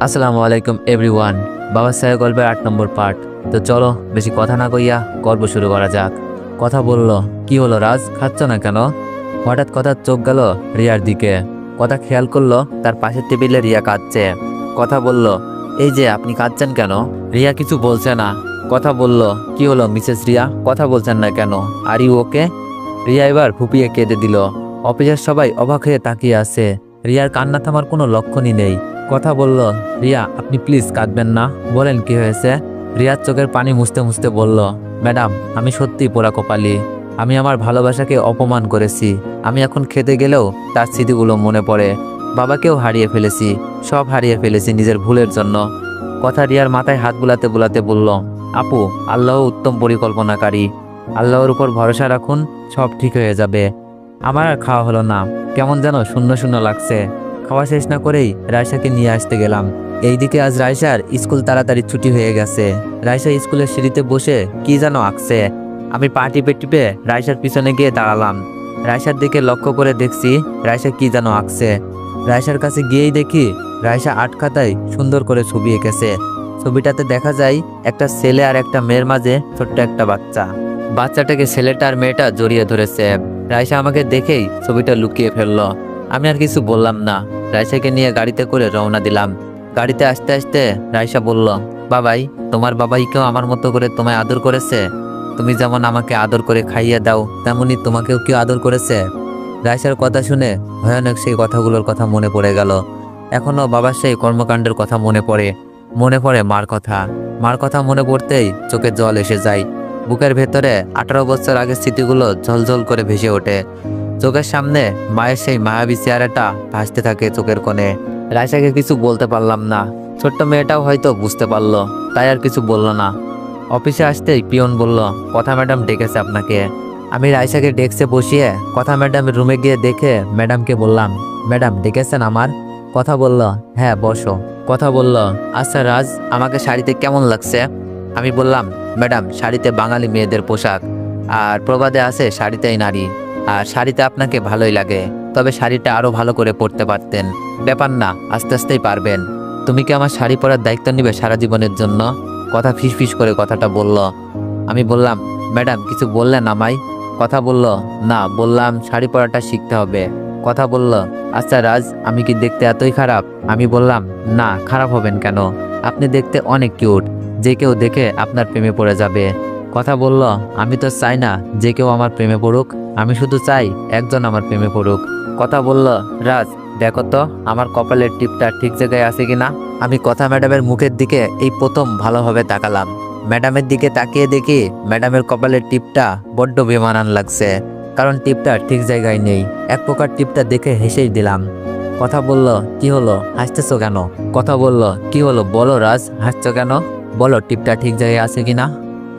আসসালামু আলাইকুম এভরিওয়ান। বাবা সাহেব গল্পের 8 নম্বর পার্ট। তো চলো বেশি কথা না কইয়া গল্প শুরু করা যাক। কথা বলল, কি হলো রাজ, খাচ্ছ না কেন? হঠাৎ কথা চোখ গেল রিয়ার দিকে। কথা খেয়াল করলো তার পাশের টেবিলে রিয়া কাঁদছে। কথা বলল, এই যে আপনি কাঁদছেন কেন? রিয়া কিছু বলছে না। কথা বলল, কি হলো মিসেস রিয়া, কথা বলছেন না কেন? Are you okay? রিয়া এবার ফুপিয়ে কেঁদে দিল। অফিসের সবাই অবাক হয়ে তাকিয়ে আছে। রিয়ার কান্না থামার কোনো লক্ষণই নেই। কথা বলল, রিয়া আপনি প্লিজ কাঁদবেন না, বলেন কি হয়েছে? রিয়ার চোখের পানি মুছতে মুছতে বলল, ম্যাডাম আমি সত্যি পোড়া কপালি। আমি আমার ভালোবাসাকে অপমান করেছি। আমি এখন খেতে গেলেও তার স্মৃতিগুলো মনে পড়ে। বাবাকেও হারিয়ে ফেলেছি, সব হারিয়ে ফেলেছি নিজের ভুলের জন্য। কথা রিয়ার মাথায় হাত বুলাতে বুলাতে বলল, আপু আল্লাহ উত্তম পরিকল্পনাকারী। আল্লাহর উপর ভরসা রাখুন, সব ঠিক হয়ে যাবে। আমার আর খাওয়া হলো না, কেমন যেন শূন্য শূন্য লাগছে। খাওয়া শেষ না করেই রায়সাকে নিয়ে আসতে গেলাম। এইদিকে আজ রায়সার স্কুল তাড়াতাড়ি ছুটি হয়ে গেছে। রায়সা স্কুলের সিঁড়িতে বসে কি যেন আঁকছে। আমি পা টিপে টিপে রায়সার পিছনে গিয়ে দাঁড়ালাম। রায়সার দিকে লক্ষ্য করে দেখছি রায়সা কি যেন আঁকছে। রায়সার কাছে গিয়েই দেখি রায়সা আর্ট খাতায় সুন্দর করে ছবি এঁকেছে। ছবিটাতে দেখা যায় একটা ছেলে আর একটা মেয়ের মাঝে ছোট্ট একটা বাচ্চা। বাচ্চাটাকে ছেলেটা আর মেয়েটা জড়িয়ে ধরেছে। রায়সা আমাকে দেখেই ছবিটা লুকিয়ে ফেললো। আমি আর কিছু বললাম না। রায়সাকে নিয়ে গাড়িতে করে রওনা দিলাম। গাড়িতে আসতে আসতে রায়সা বলল, বাবাই, তোমার বাবাই কেউ আমার মতো করে তোমায় আদর করেছে? তুমি যেমন আমাকে আদর করে খাইয়ে দাও, তেমনি তোমাকেও কেউ আদর করেছে? রায়সার কথা শুনে ভয়ানক সেই কথাগুলোর কথা মনে পড়ে গেল। এখনো বাবার সেই কর্মকাণ্ডের কথা মনে পড়ে। মনে পড়ে মার কথা। মার কথা মনে পড়তেই চোখে জল এসে যায়। বুকের ভেতরে 18 বছর আগের স্মৃতিগুলো ঝলঝল করে ভেসে ওঠে। চোখের সামনে মায়ের সেই মায়াবী চেহারাটা ভাসতে থাকে চোখের কোণে। রায়সাকে কিছু বলতে পারলাম না। ছোট্ট মেয়েটাও হয়তো বুঝতে পারলো, তাই আর কিছু বলল না। অফিসে আসতেই পিয়ন বলল, কথা ম্যাডাম ডেকেছে আপনাকে। আমি রায়সাকে ডেস্কে বসিয়ে কথা ম্যাডামের রুমে গিয়ে দেখে ম্যাডামকে বললাম, ম্যাডাম ডেকেছেন আমার? কথা বলল, হ্যাঁ বসো। কথা বলল, আচ্ছা রাজ, আমাকে শাড়িতে কেমন লাগছে? আমি বললাম, ম্যাডাম শাড়িতে বাঙালি মেয়েদের পোশাক, আর প্রবাদে আছে শাড়িতেই নারী। আর শাড়িতে আপনাকে ভালোই লাগে, তবে শাড়িটা আরো ভালো করে পরতে পারতেন। ব্যাপার না, আস্তে আস্তেই পারবেন। তুমি কি আমার শাড়ি পরার দায়িত্ব নিবে সারা জীবনের জন্য? কথা ফিসফিস করে কথাটা বলল। আমি বললাম, ম্যাডাম কিছু বললেন আমায়? কথা বলল, না, বললাম শাড়ি পরাটা শিখতে হবে। কথা বলল, আচ্ছা রাজ, আমি কি দেখতে এতই খারাপ? আমি বললাম, না, খারাপ হবেন কেন? আপনি দেখতে অনেক কিউট, যে কেউ দেখে আপনার প্রেমে পড়ে যাবে। কথা বলল, আমি তো চাই না যে কেউ আমার প্রেমে পড়ুক, আমি শুধু চাই একজন আমার প্রেমে পড়ুক। কথা বলল, রাজ দেখো তো আমার কপালের টিপটা ঠিক জায়গায় আছে কিনা। আমি কথা ম্যাডামের মুখের দিকে এই প্রথম ভালোভাবে তাকালাম। ম্যাডামের দিকে তাকিয়ে দেখি ম্যাডামের কপালের টিপটা বড্ড বেমানান লাগছে, কারণ টিপটা ঠিক জায়গায় নেই। এক প্রকার টিপটা দেখে হেসেই দিলাম। কথা বলল, কি হলো, হাসতেছো কেন? কথা বলল, কি হলো বলো রাজ, হাসছো কেন? বলো টিপটা ঠিক জায়গায় আছে কিনা।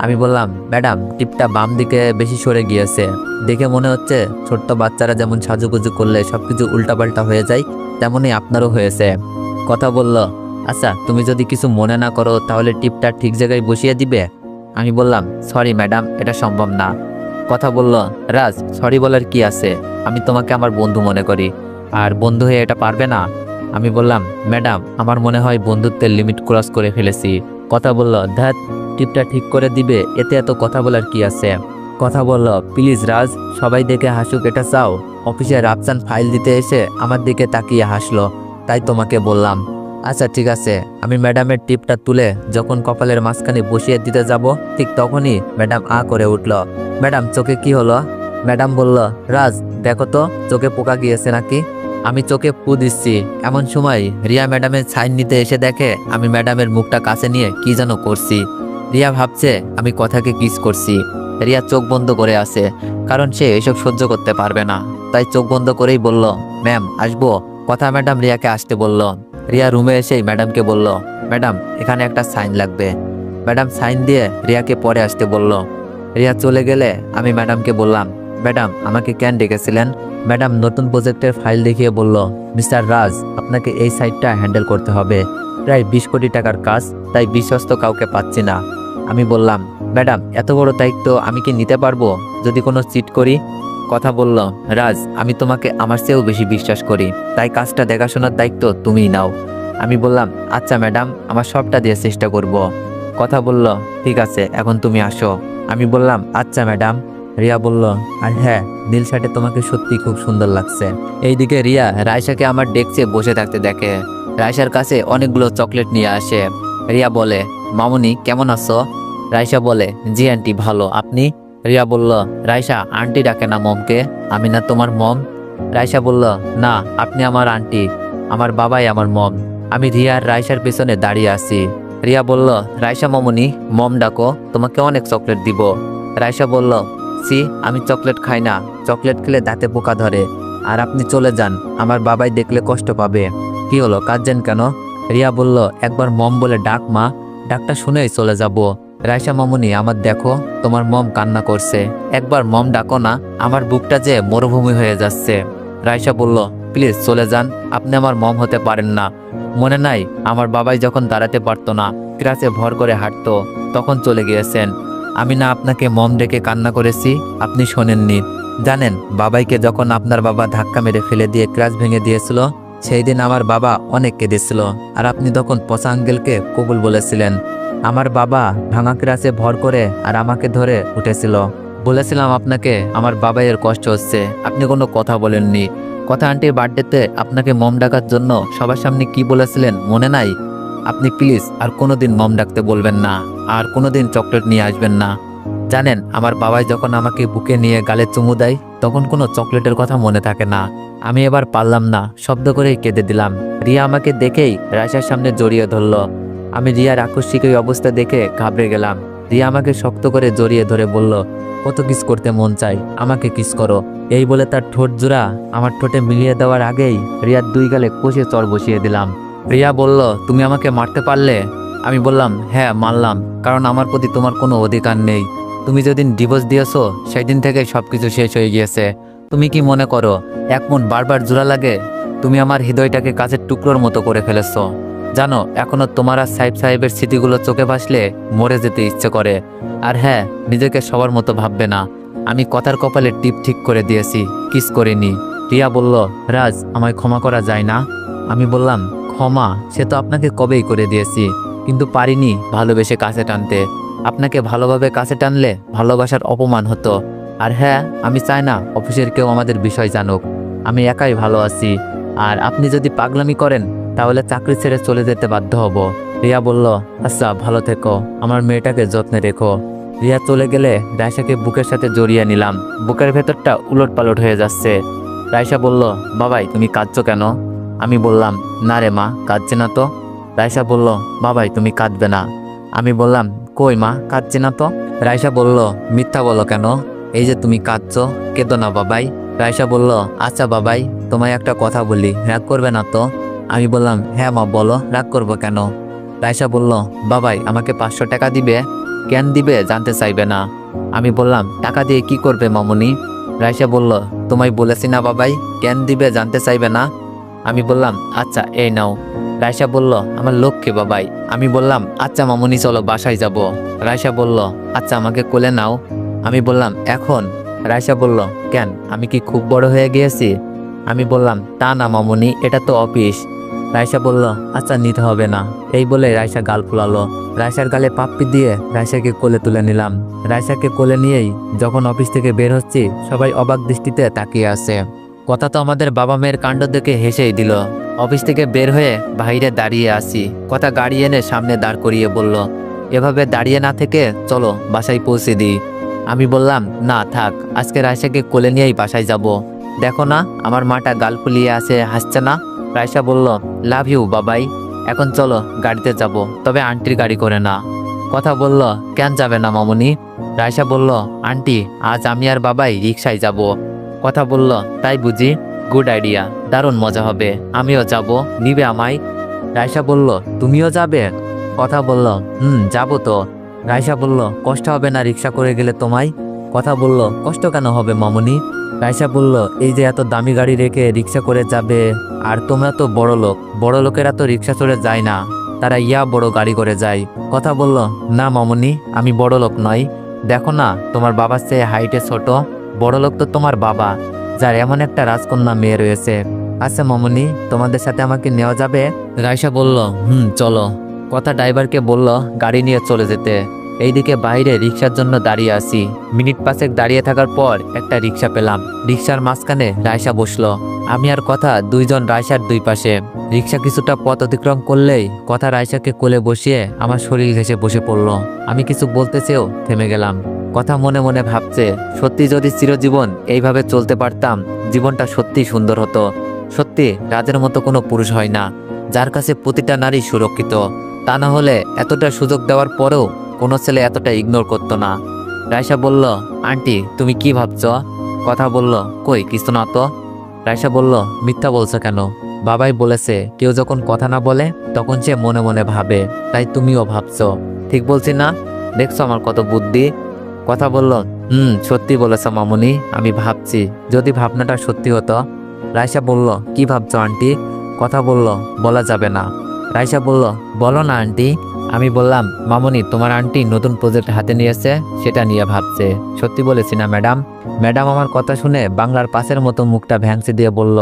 আমি বললাম, ম্যাডাম টিপটা বাম দিকে বেশি সরে গিয়েছে। দেখে মনে হচ্ছে ছোট্ট বাচ্চারা যেমন সাজুগুজু করলে সবকিছু উল্টাপাল্টা হয়ে যায়, তেমনই আপনারও হয়েছে। কথা বলল, আচ্ছা তুমি যদি কিছু মনে না করো তাহলে টিপটা ঠিক জায়গায় বসিয়ে দিবে। আমি বললাম, সরি ম্যাডাম, এটা সম্ভব না। কথা বলল, রাজ সরি বলার কি আছে? আমি তোমাকে আমার বন্ধু মনে করি, আর বন্ধু হয়ে এটা পারবে না? আমি বললাম, ম্যাডাম আমার মনে হয় বন্ধুত্বের লিমিট ক্রস করে ফেলেছি। কথা বলল, ধ্যাত, টিপটা ঠিক করে দিবে, এতে এত কথা বলার কি আছে? কথা বলল, প্লিজ রাজ, সবাই দেখে হাসুক এটা চাও? অফিসে রাফসান ফাইল দিতে এসে আমার দিকে তাকিয়ে হাসলো, তাই তোমাকে বললাম। আচ্ছা ঠিক আছে। আমি ম্যাডামের টিপটা তুলে যখন কপালের মাঝখানে বসিয়ে দিতে যাব, ঠিক তখনই ম্যাডাম আ করে উঠল। ম্যাডাম চোখে কি হলো? ম্যাডাম বলল, রাজ দেখো তো চোখে পোকা গিয়েছে নাকি। আমি চোখে পু দিচ্ছি, এমন সময় রিয়া ম্যাডামের সাইন নিতে এসে দেখে আমি ম্যাডামের মুখটা কাছে নিয়ে কি যেন করছি। রিয়া ভাবছে আমি কথাকে কিস করছি। রিয়া চোখ বন্ধ করে আছে, কারণ সে এসব সহ্য করতে পারবে না, তাই চোখ বন্ধ করেই বলল, ম্যাম আসবো। কথা ম্যাডাম রিয়াকে আসতে বলল। রিয়া রুমে এসেই ম্যাডামকে বলল, ম্যাডাম এখানে একটা সাইন লাগবে। ম্যাডাম সাইন দিয়ে রিয়াকে পরে আসতে বলল। রিয়া চলে গেলে আমি ম্যাডামকে বললাম, ম্যাডাম আমাকে কেন ডেকেছিলেন? ম্যাডাম নতুন প্রজেক্টের ফাইল দেখিয়ে বলল, মিস্টার রাজ আপনাকে এই সাইটটা হ্যান্ডেল করতে হবে। প্রায় 20 কোটি টাকার কাজ, তাই বিশ্বস্ত কাউকে পাচ্ছি না। আমি বললাম, ম্যাডাম এত বড় দায়িত্ব আমি কি নিতে পারবো যদি কোনো চিট করি? কথা বলল, রাজ আমি তোমাকে আমার চেয়েও বেশি বিশ্বাস করি, তাই কাজটা দেখাশোনার দায়িত্ব তুমিই নাও। আমি বললাম, আচ্ছা ম্যাডাম, আমার সবটা দিয়ে চেষ্টা করব। কথা বলল, ঠিক আছে, এখন তুমি আসো। আমি বললাম, আচ্ছা ম্যাডাম। রিয়া বলল, আর হ্যাঁ, নীল শার্টে তোমাকে সত্যি খুব সুন্দর লাগছে। এইদিকে রিয়া রায়সাকে আমার ডেস্কে বসে থাকতে দেখে। রায়সার কাছে অনেকগুলো চকলেট নিয়ে আসে। রিয়া বলে, মামুনি কেমন আছো? রায়সা বলে, জি আন্টি ভালো, আপনি? রিয়া বলল, রায়সা আন্টি ডাকে না মমকে, আমি না তোমার মম? রায়সা বলল, না, আপনি আমার আন্টি, আমার বাবাই আমার মম। আমি রিয়া আর রায়সার পেছনে দাঁড়িয়ে আছি। রিয়া বলল, রায়সা মামুনি, মম ডাকো, তোমাকে অনেক চকলেট দিব। রায়সা বলল, সি, আমি চকলেট খাই না, চকলেট খেলে দাঁতে পোকা ধরে। আর আপনি চলে যান, আমার বাবাই দেখলে কষ্ট পাবে। কি হলো, কাঁদছেন কেন? রিয়া বলল, একবার মম বলে ডাক মা, ডাকটা শুনেই চলে যাব। রায়সা মামুনি, আমার দেখো, তোমার মম কান্না করছে, একবার মম ডাকো না, আমার বুকটা যে মরুভূমি হয়ে যাচ্ছে। রায়সা বলল, প্লিজ চলে যান, আপনি আমার মম হতে পারেন না। মনে নাই আমার বাবাই যখন দাঁড়াতে পারতো না, ক্রাচে ভর করে হাঁটতো, তখন চলে গিয়েছেন। আমি না আপনাকে মম ডেকে কান্না করেছি, আপনি শোনেননি। জানেন বাবাইকে যখন আপনার বাবা ধাক্কা মেরে ফেলে দিয়ে ক্রাচ ভেঙে দিয়েছিল, সেই দিন আমার বাবা অনেক কেঁদেছিল, আর আপনি তখন পচা আঙ্কেলকে কবুল বলেছিলেন। আমার বাবা ভাঙা ক্রাচে ভর করে আর আমাকে ধরে উঠেছিল। বলেছিলাম আপনাকে আমার বাবাইয়ের কষ্ট হচ্ছে, আপনি কোনো কথা বলেননি। কথা আন্টির বার্থডেতে আপনাকে মম ডাকার জন্য সবার সামনে কি বলেছিলেন মনে নাই? আপনি প্লিজ আর কোনোদিন মম ডাকতে বলবেন না, আর কোনোদিন চকলেট নিয়ে আসবেন না। জানেন আমার বাবাই যখন আমাকে বুকে নিয়ে গালে চুমু দেয়, তখন কোনো চকলেটের কথা মনে থাকে না। আমি এবার পারলাম না, শব্দ করেই কেঁদে দিলাম। রিয়া আমাকে দেখেই রায়সার সামনে জড়িয়ে ধরল। আমি রিয়ার আকস্মিক এই অবস্থা দেখে ঘাবড়ে গেলাম। রিয়া আমাকে শক্ত করে জড়িয়ে ধরে বলল, কত কিস করতে মন চাই, আমাকে কিস করো। এই বলে তার ঠোঁট জোড়া আমার ঠোঁটে মিলিয়ে দেওয়ার আগেই রিয়ার দুই গালে কষে চড় বসিয়ে দিলাম। রিয়া বলল, তুমি আমাকে মারতে পারলে? আমি বললাম, হ্যাঁ মারলাম, কারণ আমার প্রতি তোমার কোনো অধিকার নেই। তুমি যেদিন ডিভোর্স দিয়েছো সেই দিন থেকে সবকিছু শেষ হয়ে গিয়েছে। তুমি কি মনে করো এক মন বারবার জোড়া লাগে? তুমি আমার হৃদয়টাকে কাচের টুকরোর মতো করে ফেলেছো। জানো এখনো তোমার আর সাহেব সাহেবের স্মৃতিগুলো চোখে ভাসলে মরে যেতে ইচ্ছে করে। আর হ্যাঁ, নিজেকে সবার মতো ভাববে না, আমি কথার কপালে টিপ ঠিক করে দিয়েছি, কিস করিনি। রিয়া বলল, রাজ আমায় ক্ষমা করা যায় না? আমি বললাম, ক্ষমা সে তো আপনাকে কবেই করে দিয়েছি, কিন্তু পারিনি ভালোবেসে কাছে টানতে। আপনাকে ভালোভাবে কাছে টানলে ভালোবাসার অপমান হতো। আর হ্যাঁ, আমি চাই না অফিসের কেউ আমাদের বিষয় জানুক, আমি একাই ভালো আছি। আর আপনি যদি পাগলামি করেন তাহলে চাকরি ছেড়ে চলে যেতে বাধ্য হব। রিয়া বলল, আচ্ছা ভালো থেকো, আমার মেয়েটাকে যত্নে রেখো। রিয়া চলে গেলে রায়সাকে বুকের সাথে জড়িয়ে নিলাম। বুকের ভেতরটা উলট পালট হয়ে যাচ্ছে। রায়সা বলল, বাবাই তুমি কাঁদছো কেন? আমি বললাম, না রে মা, কাঁদছে না তো। রায়সা বলল, বাবাই তুমি কাঁদবে না। আমি বললাম, কই মা, কাঁদছে না তো। রায়সা বলল, মিথ্যা বলো কেন? এই যে তুমি কাঁদছো, কেঁদো না বাবাই। রায়সা বলল, আচ্ছা বাবাই, তোমায় একটা কথা বলি, রাগ করবে না তো? আমি বললাম, হ্যাঁ মা বলো, রাগ করবো কেন? রায়সা বলল, বাবাই আমাকে 500 টাকা দিবে? কেন দিবে জানতে চাইবে না। আমি বললাম, টাকা দিয়ে কি করবে মামুনি? রায়সা বলল, তোমায় বলেছি না বাবাই, কেন দিবে জানতে চাইবে না। আমি বললাম, আচ্ছা এই নাও। রায়সা বলল, আমার লক্ষ্মী বাবাই। আমি বললাম, আচ্ছা মামুনি চলো বাসায় যাব। রায়সা বলল, আচ্ছা আমাকে কোলে নাও। আমি বললাম, এখন? রায়সা বলল, কেন আমি কি খুব বড় হয়ে গিয়েছি? আমি বললাম, তা না মামুনি, এটা তো অফিস। রায়সা বলল, আচ্ছা নিতে হবে না। এই বলে রায়সা গাল ফুলালো। রায়সার গালে পাপ্পি দিয়ে রায়সাকে কোলে তুলে নিলাম। রায়সাকে কোলে নিয়েই যখন অফিস থেকে বের হচ্ছি, সবাই অবাক দৃষ্টিতে তাকিয়ে আছে। কথা তো আমাদের বাবা মেয়ের কাণ্ড দেখে হেসেই দিল। অফিস থেকে বের হয়ে বাইরে দাঁড়িয়ে আসি। কথা গাড়ি এনে সামনে দাঁড় করিয়ে বলল, এভাবে দাঁড়িয়ে না থেকে চলো বাসায় পৌঁছে দিই। আমি বললাম, না থাক, আজকে রায়সাকে কোলে নিয়েই বাসায় যাব। দেখো না আমার মাটা গাল ফুলিয়ে আছে, হাসছে না। রায়সা বলল, লাভ ইউ বাবাই, এখন চলো গাড়িতে যাব, তবে আন্টির গাড়ি করে না। কথা বলল, কেন যাবে না মামুনি? রায়সা বলল, আন্টি আজ আমি আর বাবাই রিক্সায় যাব। কথা বলল, তাই বুঝি, গুড আইডিয়া, দারুণ মজা হবে, আমিও যাব, নিবে আমায়? রায়সা বলল, তুমিও যাবে? কথা বলল, যাব তো। রায়সা বলল, কষ্ট হবে না রিক্সা করে গেলে তোমায়? কথা বলল, কষ্ট কেন হবে মামুনি? রায়সা বলল, এই যে এত দামি গাড়ি রেখে রিক্সা করে যাবে, আর তোমরা তো বড় লোক, বড় লোকেরা তো রিক্সা চড়ে যায় না, তারা বড় গাড়ি করে যায়। কথা বলল, না মামুনি, আমি বড় লোক নই, দেখো না তোমার বাবার চেয়ে হাইটে ছোট, বড় লোক তো তোমার বাবা, যার এমন একটা রাজকন্যা মেয়ে রয়েছে। আচ্ছা মামুনি, তোমাদের সাথে আমাকে নেওয়া যাবে? রাইসা বলল, চলো। কথা ড্রাইভারকে বলল গাড়ি নিয়ে চলে যেতে। এইদিকে বাইরে রিক্সার জন্য দাঁড়িয়ে আছি। মিনিট পাঁচেক দাঁড়িয়ে থাকার পর একটা রিক্সা পেলাম। রিক্সার মাঝখানে রাইসা বসলো। আমি আর কথা দুইজন রাইসার দুই পাশে। রিক্সা কিছুটা পথ অতিক্রম করলেই কথা রাইসাকে কোলে বসিয়ে আমার শরীর ঘেঁষে বসে পড়লো। আমি কিছু বলতে চেয়েও থেমে গেলাম। কথা মনে মনে ভাবছে, সত্যি যদি চিরজীবন এইভাবে চলতে পারতাম, জীবনটা সত্যিই সুন্দর হতো। সত্যি রাজের মতো কোনো পুরুষ হয় না, যার কাছে প্রতিটা নারী সুরক্ষিত। তা না হলে এতটা সুযোগ দেওয়ার পরেও কোনো ছেলে এতটা ইগনোর করতো না। রাইসা বলল, আন্টি তুমি কি ভাবছ? কথা বলল, কই কিছু না তো। রাইসা বলল, মিথ্যা বলছো কেন? বাবাই বলেছে কেউ যখন কথা না বলে তখন সে মনে মনে ভাবে, তাই তুমিও ভাবছো। ঠিক বলছি না? দেখছো আমার কত বুদ্ধি। কথা বলল, সত্যি বলেছ মামুনি, আমি ভাবছি যদি ভাবনাটা সত্যি হতো। রাইসা বলল, কি ভাবছো আন্টি? কথা বলল, বলা যাবে না। রাইসা বলল, বলো না আন্টি। আমি বললাম, মামুনি তোমার আন্টি নতুন প্রজেক্ট হাতে নিয়েছে, সেটা নিয়ে ভাবছে। সত্যি বলেছি না ম্যাডাম? ম্যাডাম আমার কথা শুনে বাংলার পাশের মতো মুখটা ভ্যাংসে দিয়ে বলল,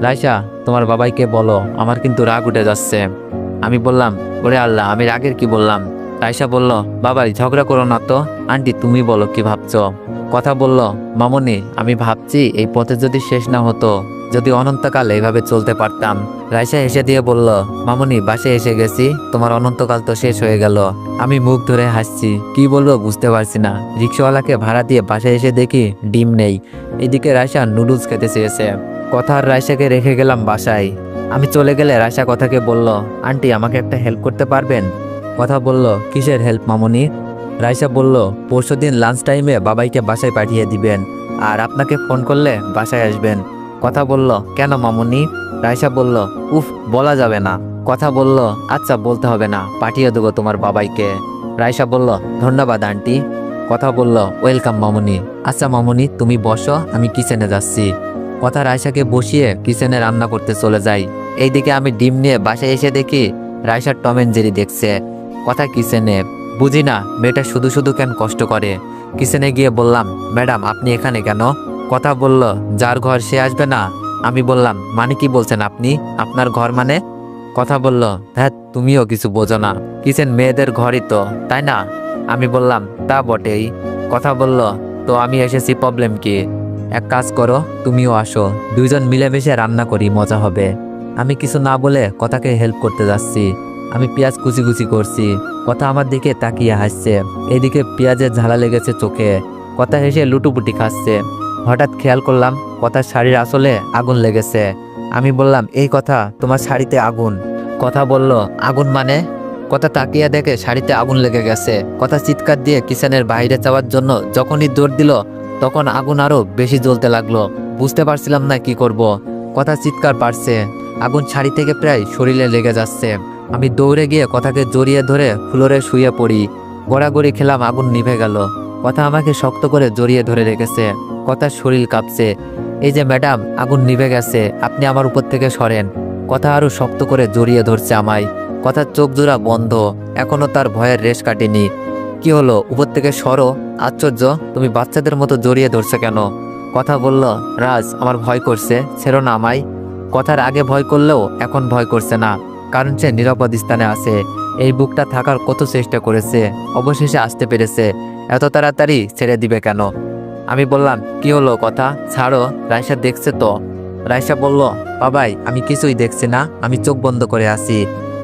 রাইসা তোমার বাবাইকে বলো, আমার কিন্তু রাগ উঠে যাচ্ছে। আমি বললাম, ওরে আল্লাহ, আমি রাগের কি বললাম? রাইসা বলল, বাবাই ঝগড়া করো না তো, আন্টি তুমি বলো কি ভাবছো। কথা বলল, মামুনি আমি ভাবছি এই পথে যদি শেষ না হতো, যদি অনন্তকাল এইভাবে চলতে পারতাম। রাইসা হেসে দিয়ে বলল, মামুনি বাসে এসে গেছি, তোমার অনন্তকাল তো শেষ হয়ে গেল। আমি মুখ ধরে হাসছি, কি বলবো বুঝতে পারছি না। রিক্সাওয়ালাকে ভাড়া দিয়ে বাসায় এসে দেখি ডিম নেই। এদিকে রাইসা নুডলস খেতে চেয়েছে। কথা আর রাইসাকে রেখে গেলাম বাসায়। আমি চলে গেলে রাইসা কথাকে বলল, আন্টি আমাকে একটা হেল্প করতে পারবেন? কথা বলল, কিসের হেল্প মামুনি? রাইসা বলল, পরশুদিন লাঞ্চ টাইমে বাবাইকে বাসায় পাঠিয়ে দিবেন, আর আপনাকে ফোন করলে বাসায় আসবেন। কথা বলল, কেন মামুনি? রাইসা বলল, উফ বলা যাবে না। কথা বলল, আচ্ছা বলতে হবে না, পাঠিয়ে দেবো তোমার বাবাইকে। রাইসা বলল, ধন্যবাদ আন্টি। কথা বলল, ওয়েলকাম মামুনি। আচ্ছা মামুনি তুমি বসো, আমি কিচেনে যাচ্ছি। কথা রাইসাকে বসিয়ে কিচেনে রান্না করতে চলে যাই। এইদিকে আমি ডিম নিয়ে বাসায় এসে দেখি রাইসার টম এন্ড জেরি দেখছে। কথা কিচেনে। বুঝি না মেয়েটা শুধু শুধু কেন কষ্ট করে। কিচেনে গিয়ে বললাম, ম্যাডাম আপনি এখানে কেন? কথা বলল, যার ঘর সে আসবে না। আমি বললাম, মানে কি বলছেন আপনি? আপনার ঘর মানে? কথা বলল, হ্যাঁ তুমিও কিছু বোঝো না, কিচেন মেয়েদের ঘরই তো, তাই না? আমি বললাম, তা বটেই। কথা বলল, তো আমি এসেছি, প্রবলেম কি? এক কাজ করো, তুমিও আসো, দুইজন মিলেমিশে রান্না করি, মজা হবে। আমি কিছু না বলে কথাকে হেল্প করতে যাচ্ছি। আমি পেঁয়াজ কুচি কুচি করছি। কথা আমার দিকে তাকিয়ে হাসছে। এদিকে পেঁয়াজের ঝালা লেগেছে চোখে। কথা হেসে লুটুপুটি খাচ্ছে। হঠাৎ খেয়াল করলাম কথার শাড়ির আঁচলে আগুন লেগেছে। আমি বললাম, এই কথা তোমার শাড়িতে আগুন? কথা বলল, আগুন মানে? কথা তাকিয়ে দেখে শাড়িতে আগুন লেগে গেছে। কথা চিৎকার দিয়ে কিচেনের বাইরে যাওয়ার জন্য যখনই দৌড় দিল, তখন আগুন আরো বেশি জ্বলতে লাগলো। বুঝতে পারছিলাম না কি করব। কথা চিৎকার পারছে, আগুন শাড়ি থেকে প্রায় শরীরে লেগে যাচ্ছে। আমি দৌড়ে গিয়ে কথাকে জড়িয়ে ধরে ফ্লোরে শুয়ে পড়ি। গড়াগড়ি খেলাম, আগুন নিভে গেল। কথা আমাকে শক্ত করে জড়িয়ে ধরে রেখেছে। কথার শরীর কাঁপছে। এই যে ম্যাডাম, আগুন নিভে গেছে, আপনি আমার উপর থেকে সরেন। কথা আরো শক্ত করে জড়িয়ে ধরছে আমায়। কথার চোখ জোড়া বন্ধ, এখনো তার ভয়ের রেশ কাটেনি। কি হলো, উপর থেকে সরো। আশ্চর্য, তুমি বাচ্চাদের মতো জড়িয়ে ধরছে কেন? কথা বলল, রাজ আমার ভয় করছে, ছেড়ো না আমায়। কথার আগে ভয় করলেও এখন ভয় করছে না, কারণ সে নিরাপদ স্থানে আছে। এই বুকটা থাকার কত চেষ্টা করেছে, অবশেষে আসতে পেরেছে। এত তাড়াতাড়ি ছেড়ে দিবে কেন? আমি বললাম, কি হলো কথা, ছাড়ো, রাইসা দেখছে তো। রাইসা বলল, বাবাই আমি কিছুই দেখছি না, আমি চোখ বন্ধ করে আছি।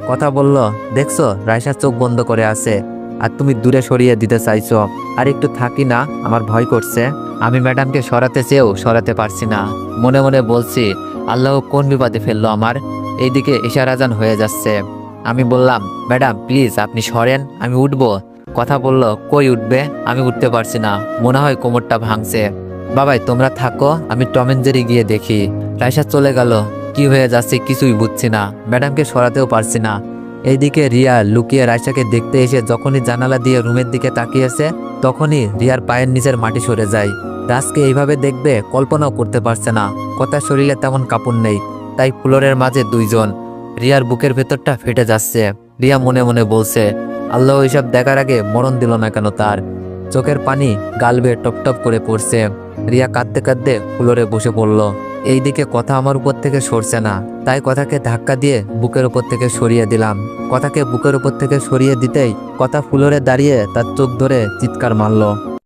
কথা বলল, দেখছো রাইসা চোখ বন্ধ করে আছে, আর তুমি দূরে সরিয়ে দিতে চাইছো। আর একটু থাকি না, আমার ভয় করছে। আমি ম্যাডামকে সরাতে চেয়েও সরাতে পারছি না। মনে মনে বলছি, আল্লাহ কোন বিপদে ফেললো আমার। এইদিকে ইশারা আজান হয়ে যাচ্ছে। আমি বললাম, ম্যাডাম প্লিজ আপনি সরেন, আমি উঠবো। কথা বলল, কই উঠবে, আমি উঠতে পারছি না, মনে হয় কোমরটা ভাঙছে। বাবাই তোমরা থাকো, আমি টম এন্ড জেরি গিয়ে দেখি। রাইসা চলে গেল। কি হয়ে যাচ্ছে কিছুই বুঝছি না, ম্যাডামকে সরাতেও পারছি না। এইদিকে রিয়া লুকিয়ে রাইসাকে দেখতে এসে যখনই জানালা দিয়ে রুমের দিকে তাকিয়েছে, তখনই রিয়ার পায়ের নিচের মাটি সরে যায়। রাজকে এইভাবে দেখবে কল্পনাও করতে পারছে না। কথার শরীরে তেমন কাপড় নেই, তাই ফ্লোরের মাঝে দুইজন। রিয়ার বুকের ভেতরটা ফেটে যাচ্ছে। রিয়া মনে মনে বলছে, আল্লাহ এইসব দেখার আগে মরণ দিল না কেন তার। চোখের পানি গাল বেয়ে টপ টপ করে পড়ছে। রিয়া কাঁদতে কাঁদতে ফ্লোরে বসে পড়ল। এইদিকে কথা আমার উপর থেকে সরছে না, তাই কথাকে ধাক্কা দিয়ে বুকের উপর থেকে সরিয়ে দিলাম। কথাকে বুকের উপর থেকে সরিয়ে দিতেই কথা ফ্লোরে দাঁড়িয়ে তার চোখ ধরে চিৎকার মারলো।